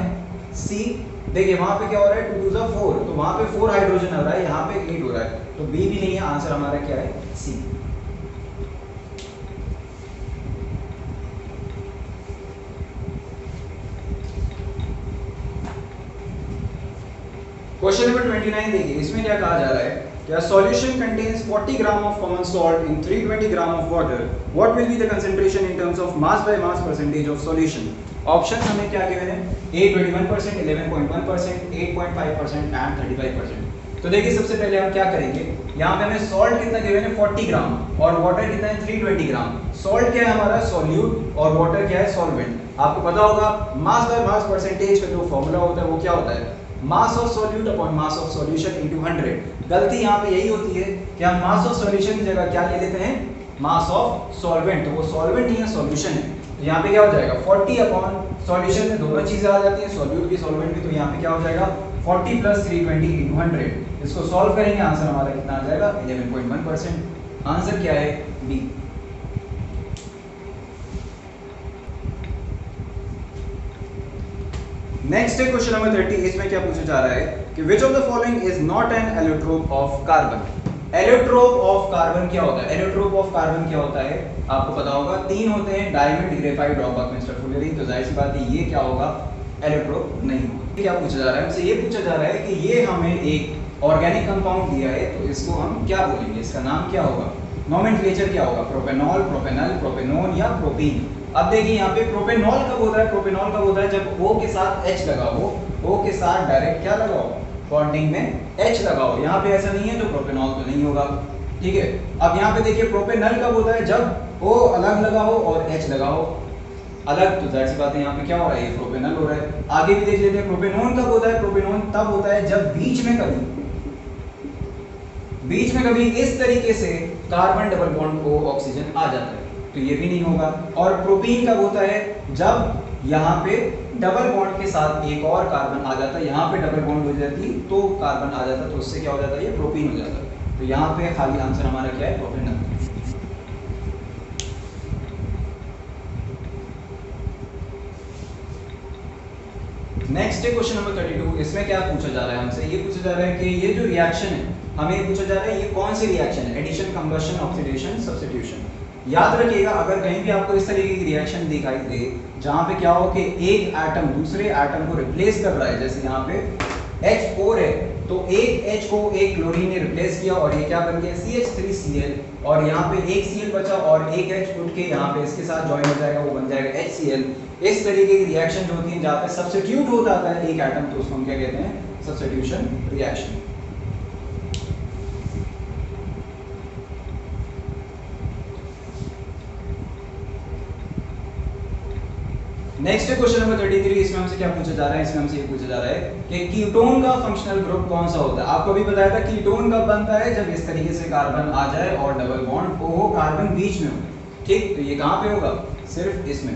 सी। देखिए वहां पे क्या हो रहा है 2 2 4, तो वहां पे 4 हाइड्रोजन हो रहा है, यहाँ पे 8 हो रहा है, तो बी भी नहीं है, आंसर हमारा क्या है सी। क्वेश्चन नंबर 29 देखिए, इसमें क्या कहा जा रहा है कि a solution contains 40 gram of common salt in 320 gram of water. What will be the concentration in terms of mass by mass percentage of solution? Option हमें क्या गिवन है A 21%, 11.1%, 8.5% एंड 35%। तो देखिए सबसे पहले हम क्या करेंगे, यहाँ पे हमें सॉल्ट कितना गिवन है 40 ग्राम और वाटर कितना है 320 ग्राम। सॉल्ट क्या है हमारा सॉल्यूट और वाटर क्या है सॉल्वेंट। आपको पता होगा मास बाय मास परसेंटेज का जो फॉर्मूला होता है वो क्या होता है mass of solute upon mass of solution into 100। गलती यहाँ पे यही होती है कि हम मास ऑफ सॉल्यूशन की जगह क्या ले लेते हैं मास ऑफ सॉल्वेंट, तो वो सॉल्वेंट नहीं है सॉल्यूशन है। तो यहाँ पे क्या हो जाएगा 40 अपॉन सॉल्यूशन में दोनों चीजें आ जाती हैं, सॉल्यूट भी सॉल्वेंट भी, तो यहाँ पे क्या हो जाएगा 40 + 320 इनटू 100। इसको सॉल्व करेंगे आंसर हमारा कितना आ जाएगा 11.1%। आंसर क्या है बी। नेक्स्ट है क्वेश्चन नंबर 30। इसमें क्या पूछा जा रहा है कि which of the following is not an allotrope of carbon. Allotrope of carbon क्या होता है, एलोट्रोप ऑफ कार्बन क्या होता है आपको पता होगा, 3 होते हैं डायमंड, ग्रेफाइट, ड्रॉपबैक, मिस्टर फुलरी, तो जाहिर सी बात है ये क्या होगा एलोट्रोप नहीं होगा। क्या पूछा जा रहा है हमसे, ये पूछा जा रहा है कि ये हमें एक ऑर्गेनिक कंपाउंड दिया है तो इसको हम क्या बोलेंगे, इसका नाम क्या होगा, नोमेनक्लेचर क्या होगा, प्रोपेनॉल, प्रोपेनल, प्रोपेनोन या प्रोपीन। अब देखिए यहाँ पे प्रोपेनॉल कब होता है, प्रोपेनॉल कब होता है जब O के साथ H लगा हो, O के साथ डायरेक्ट क्या लगाओ बॉन्डिंग में H लगाओ। यहाँ पे ऐसा नहीं है तो प्रोपेनॉल तो नहीं होगा, ठीक है। अब यहाँ पे देखिए प्रोपेनल कब होता है जब O अलग लगा हो और H लगा हो अलग, तो जाहिर सी बात है यहाँ पे क्या हो रहा है ये प्रोपेनल हो रहा है। आगे भी देख लेते हैं प्रोपेनोन कब होता है, प्रोपेनोन तब होता है जब बीच में कभी इस तरीके से carbon double bond O oxygen आ जाता है, तो ये भी नहीं होगा। और प्रोपीन कब होता है जब यहाँ पे डबल बॉन्ड के साथ एक और कार्बन आ जाता है, यहाँ पे डबल बॉन्ड हो जाती तो कार्बन आ जाता, तो उससे क्या हो जाता है, ये प्रोपीन हो जाता है। तो यहाँ पे खाली आंसर हमारा क्या है, प्रोपेनल। नेक्स्ट है क्वेश्चन नंबर 32। इसमें क्या पूछा जा रहा है हमसे, ये पूछा जा रहा है कि ये जो रिएक्शन है, हमें ये पूछा जा रहा है ये कौन सी रिएक्शन है, एडिशन, कंबशन, ऑक्सीडेशन, सब्स्टिट्यूशन। याद रखिएगा अगर कहीं भी आपको इस तरीके की रिएक्शन दिखाई दे जहां पे क्या हो कि एक एटम दूसरे एटम को रिप्लेस कर रहा है, जैसे यहाँ पे H4 है तो एक H को एक क्लोरीन ने रिप्लेस किया और ये क्या बन गया, CH3Cl, और यहाँ पे एक Cl बचा और एक H उठ के यहाँ पे इसके साथ ज्वाइन हो जाएगा, वो बन जाएगा HCl। इस तरीके की रिएक्शन जो होती है जहाँ पे सब्स्टिट्यूट हो जाता है एक एटम, तो उसको हम क्या कहते हैं, substitution reaction. Next question number 33। इसमें हमसे क्या पूछा जा रहा है, इसमें हमसे ये पूछा जा रहा है कि कीटोन का फंक्शनल ग्रुप कौन सा होता है। आपको भी बताया था कीटोन कब बनता है, जब इस तरीके से कार्बन आ जाए और डबल बॉन्ड हो, कार्बन बीच में हो, ठीक। तो ये कहां पे होगा, सिर्फ इसमें।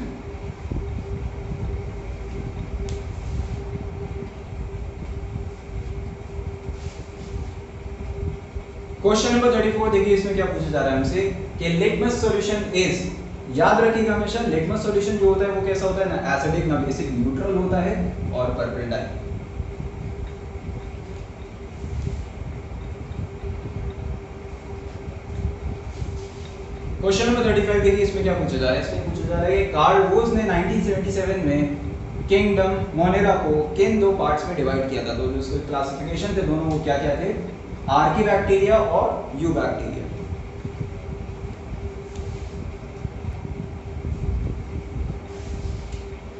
क्वेश्चन नंबर 34 देखिए, इसमें क्या पूछा जा रहा है हमसे कि लिटमस सॉल्यूशन इज, याद रखिएगा हमेशा लिटमस सॉल्यूशन जो होता है वो कैसा होता है, ना एसिडिक ना बेसिक, न्यूट्रल होता है और पर्पल डाई। क्वेश्चन नंबर 35 देखिए, इसमें क्या पूछा जा रहा है, इसमें पूछा जा रहा है कि कार्ल वोज ने 1977 में किंगडम मोनेरा को किन दो पार्ट्स में डिवाइड किया था। तो जो उसके क्लासिफिकेशन थे दोनों वो क्या क्या थे, आर्की बैक्टीरिया और यू बैक्टीरिया।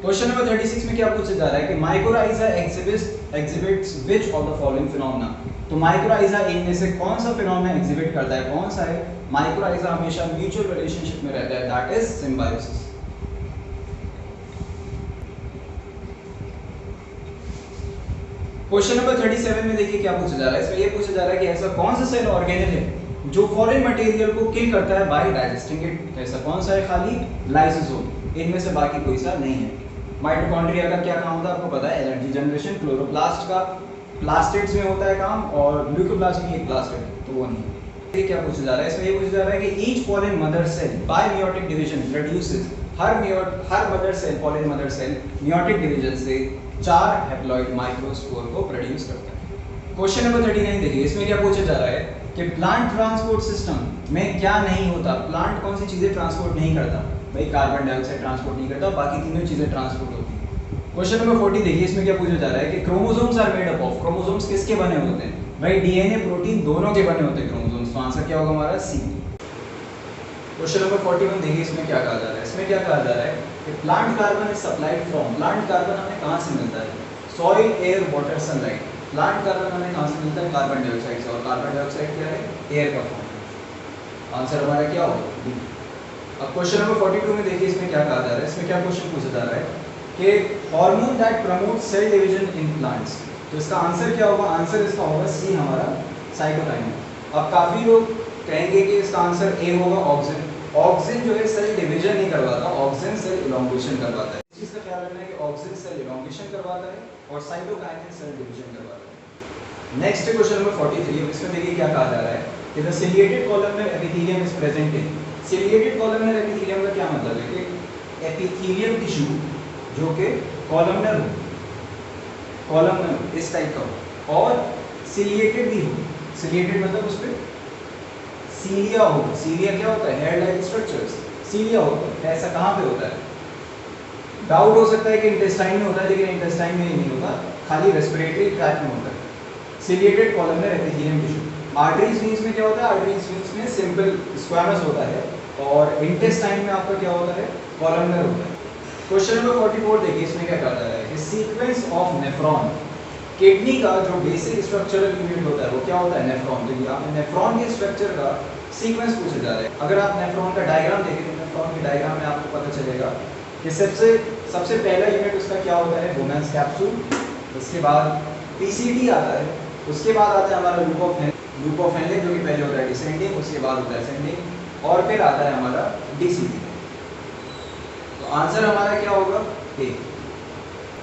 क्वेश्चन नंबर 36 में क्या पूछा जा रहा है कि mycorrhiza exhibits which of the following phenomena. तो माइक्रोराइजा इनमें से कौन सा फिनोमेना एग्जिबिट करता है, कौन सा है, माइक्रोराइजा हमेशा म्यूचुअल रिलेशनशिप में रहता है, that is symbiosis. Question number 37 में देखिए क्या पूछा जा रहा है, इसमें ये पूछा जा रहा है कि ऐसा कौन सा सेल ऑर्गेनेल है जो फॉरेन मटेरियल को किल करता है बाय डाइजेस्टिंग इट। ऐसा कौन सा है, खाली लाइसोसोम, इनमें से बाकी कोई सा नहीं है। माइटोकॉन्ड्रिया का क्या काम होता है आपको पता है, एनर्जी जनरेशन। क्लोरोप्लास्ट का प्लास्टिड्स में होता है काम, और ग्लूकोप्लास्ट भी एक प्लास्टिड, तो वो नहीं। ये क्या पूछा जा रहा है, इसमें ये पूछा जा रहा है कि each pollen mother cell by meiotic division produces, हर mother cell, pollen mother cell meiotic division से 4 हैप्लॉइड माइक्रोस्पोर को प्रोड्यूस करता है। क्वेश्चन नंबर 39 देखिए, इसमें क्या पूछा जा रहा है कि प्लांट ट्रांसपोर्ट सिस्टम में क्या नहीं होता, प्लांट कौन सी चीजें ट्रांसपोर्ट नहीं करता। भाई कार्बन डाइऑक्साइड ट्रांसपोर्ट नहीं करता, बाकी तीनों चीजें ट्रांसपोर्ट होती है। क्वेश्चन नंबर 40 देखिए, इसमें क्या पूछा जा रहा है कि chromosomes are made up of, chromosomes किसके बने होते हैं, भाई डीएनए प्रोटीन दोनों के बने होते हैं क्रोमोसोम्स। तो आंसर क्या होगा हमारा, सी। क्वेश्चन नंबर 41 देखिए, इसमें क्या कहा जा रहा है, इसमें क्या कहा जा रहा है कि plant carbon is supplied from, plant carbon हमें कहां से मिलता है, soil, air, water, sunlight. Plant carbon हमें कहां से मिलता है, कार्बन डाइऑक्साइड से, और कार्बन डाइऑक्साइड क्या है, एयर का फॉर्म। आंसर हमारा क्या होगा, डी। अब क्वेश्चन नंबर 42 में देखिए, इसमें क्या कहा जा रहा है, इसमें क्या क्वेश्चन पूछा जा रहा है कि hormone that promote cell division in plants. तो इसका आंसर क्या होगा, आंसर इसका होगा सी हमारा, साइटोकाइनेसिस। अब काफी लोग कहेंगे कि इसका आंसर ए होगा, ऑक्सिन। ऑक्सिन जो है सेल डिवीजन नहीं करवाता, ऑक्सिन सेल इलॉन्गेशन करवाता है। इस चीज का ख्याल रखना है कि ऑक्सिन सेल इलॉन्गेशन करवाता है और साइटोकाइनेसिस सेल डिवीजन करवाता है। नेक्स्ट क्वेश्चन नंबर 43, इसमें देखिए क्या कहा जा रहा है कि the ciliated columnar epithelium is present in. Ciliated columnar epithelium का क्या मतलब है कि एपिथेलियम टिश्यू जो कि कॉलमनर हो, कॉलमनर इस टाइप का हो, और सिलिएटेड भी हो। सिलिएटेड मतलब उस पे सीलिया हो। सीलिया क्या होता है, हेयर लाइक स्ट्रक्चर्स, सीलिया होता है। ऐसा कहाँ पे होता है, डाउट हो सकता है कि इंटेस्टाइन में होता है, लेकिन इंटेस्टाइन में ही नहीं होता, खाली रेस्पिरेटरी ट्रैक्ट में होता है। Ciliated columnar epithelium tissue. Arteries veins में क्या होता है, आर्टरीज वेन्स में सिंपल स्क्वैमस होता है, और इंटेस्टाइन में आपका क्या होता है, कॉलमनर होता है। क्वेश्चन नंबर 44 देखिए, इसमें क्या कहा जा रहा है कि सीक्वेंस ऑफ नेफ्रॉन, किडनी का जो बेसिक स्ट्रक्चरल यूनिट होता है वो क्या होता है, नेफ्रॉन। तो यहाँ पे नेफ्रॉन के स्ट्रक्चर का सीक्वेंस पूछा जा रहा है। अगर आप नेफ्रॉन का डायग्राम देखें तो नेफ्रॉन के डायग्राम में आपको पता चलेगा कि सबसे पहला यूनिट उसका क्या होता है, वुमेन्स कैप्सूल, उसके बाद पीसीडी आता है, उसके बाद आता है हमारा लूप ऑफ हेनले जो कि पहले होता है डिसेंडिंग, उसके बाद होता है असेंडिंग, और फिर आता है हमारा डीसीडी। तो आंसर हमारा क्या होगा, ए।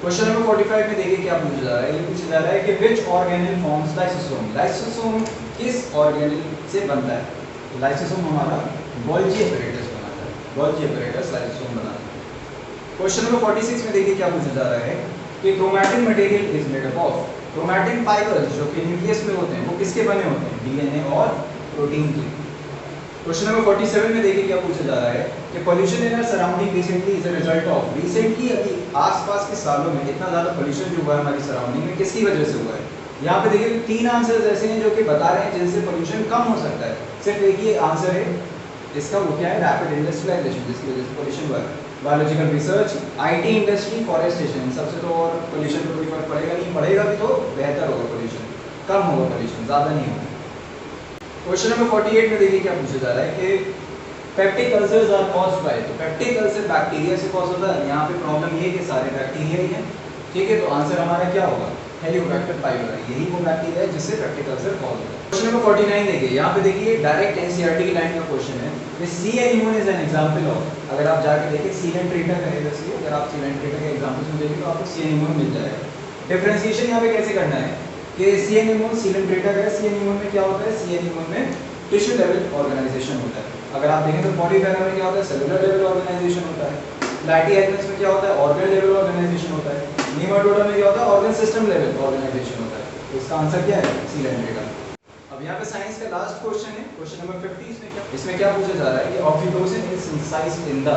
क्वेश्चन नंबर 45 में देखिए क्या पूछा जा रहा है। ये पूछा जा रहा है कि विच ऑर्गेनेल फॉर्म्स लाइसोसोम। लाइसोसोम किस ऑर्गेनेल से बनता है। लाइसोसोम हमारा गोल्गी एपैरेटस बनाता है। गोल्गी एपैरेटस लाइसोसोम बनाता है। क्वेश्चन नंबर 46 में देखिए क्या पूछा जा रहा है कि chromatin material is made up of. Chromatin fibres जो कि न्यूक्लियस में होते हैं वो किसके बने होते हैं, डीएनए और प्रोटीन के। क्वेश्चन नंबर 47 में देखिए क्या पूछा जा रहा है कि pollution in our surrounding recently is a result of. Recently अभी आसपास के सालों में इतना ज़्यादा पोल्यूशन जो हुआ है हमारी सराउंडिंग में किसकी वजह से हुआ है। यहाँ पे देखिए 3 आंसर्स ऐसे हैं जो कि बता रहे हैं जिनसे पोल्यूशन कम हो सकता है। सिर्फ एक ही आंसर है इसका, वो क्या है, रैपिड इंडस्ट्रियलाइजेशन जिसकी वजह से पोल्यूशन हुआ है। Biological research, IT industry, forestation, सबसे तो और पोल्यूशन पर कोई फर्क पड़ेगा नहीं, पड़ेगा भी तो बेहतर होगा, पोल्यूशन कम होगा, पोल्यूशन ज़्यादा नहीं होगा। क्वेश्चन नंबर 48 में देखिए क्या पूछा जा रहा है कि peptic ulcers are caused by. तो पेप्टिक अल्सर बैक्टीरिया से कॉज होता है। यहाँ पे प्रॉब्लम ये है कि सारे बैक्टीरिया ही हैं, ठीक है, तो आंसर हमारा क्या होगा, हेलिकोबैक्टर पाइलोरी। यही वो बैक्टीरिया है जिससे पेप्टिक अल्सर कॉज होता है। क्वेश्चन नंबर 49 देखिए, यहाँ पे देखिए डायरेक्ट एनसीईआरटी की लाइन का क्वेश्चन है। सी anemone is an example of. अगर आप जाके देखिए सीलेंट्रेटा का है, जैसे अगर आप सीलेंट्रेटा के एग्जांपल्स में देखिए तो आपको सी एनीमोन मिल जाएगा। डिफरेंशिएशन यहाँ पे कैसे करना है कि सी एनीमोन सीलेंट्रेटा का है। सी एनीमोन में क्या होता है, सी एनीमोन में टिश्यू लेवल ऑर्गेनाइजेशन होता है। अगर आप देखें तो पॉलीफेरा में क्या होता है, सेलुलर लेवल ऑर्गेनाइजेशन होता है। प्लैटीहेल्मिन्थस में क्या होता है, ऑर्गन लेवल ऑर्गेनाइजेशन होता है। नीमाटोडा में क्या होता है, ऑर्गन सिस्टम लेवल ऑर्गेनाइजेशन होता है। तो इसका आंसर क्या है, सीलेंट्रेटा। अब यहाँ पे साइंस का लास्ट क्वेश्चन है, क्वेश्चन नंबर 50। इसमें क्या पूछा जा रहा है कि oxytocin is synthesised in the.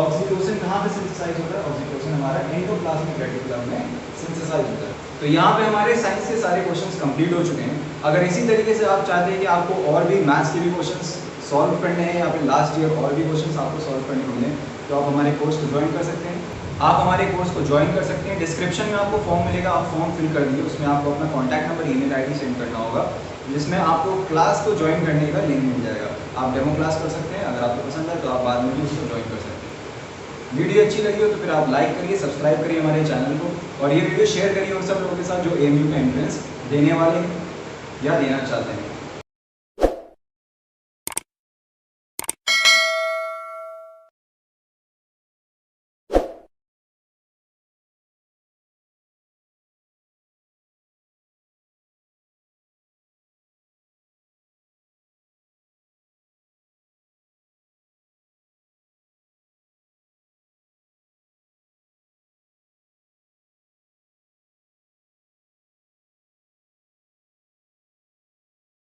Oxytocin कहाँ पे सिंथेसाइज होता है, ऑक्सीटोसिन हमारा एंडोप्लाज्मिक रेटिकुलम में सिंथेसाइज होता है। तो यहाँ पे हमारे साइंस के सारे क्वेश्चंस कंप्लीट हो चुके हैं। अगर इसी तरीके से आप चाहते हैं कि आपको और भी मैथ्स के भी क्वेश्चंस सॉल्व करने हैं या फिर लास्ट ईयर और भी क्वेश्चंस आपको सॉल्व करने होंगे तो आप हमारे कोर्स को ज्वाइन कर सकते हैं। आप हमारे कोर्स को ज्वाइन कर सकते हैं। डिस्क्रिप्शन में आपको फॉर्म मिलेगा, आप फॉर्म फिल कर दीजिए। उसमें आपको अपना contact number, email ID send करना होगा, जिसमें आपको क्लास को ज्वाइन करने का लिंक मिल जाएगा। आप डेमो क्लास कर सकते हैं। अगर आपको पसंद है तो आप बाद में भी उसको ज्वाइन कर सकते हैं। वीडियो अच्छी लगी हो तो फिर आप लाइक करिए, सब्सक्राइब करिए हमारे चैनल को, और ये वीडियो शेयर करिए उन सब लोगों के साथ जो एएमयू का एंट्रेंस देने वाले हैं या देना चाहते हैं।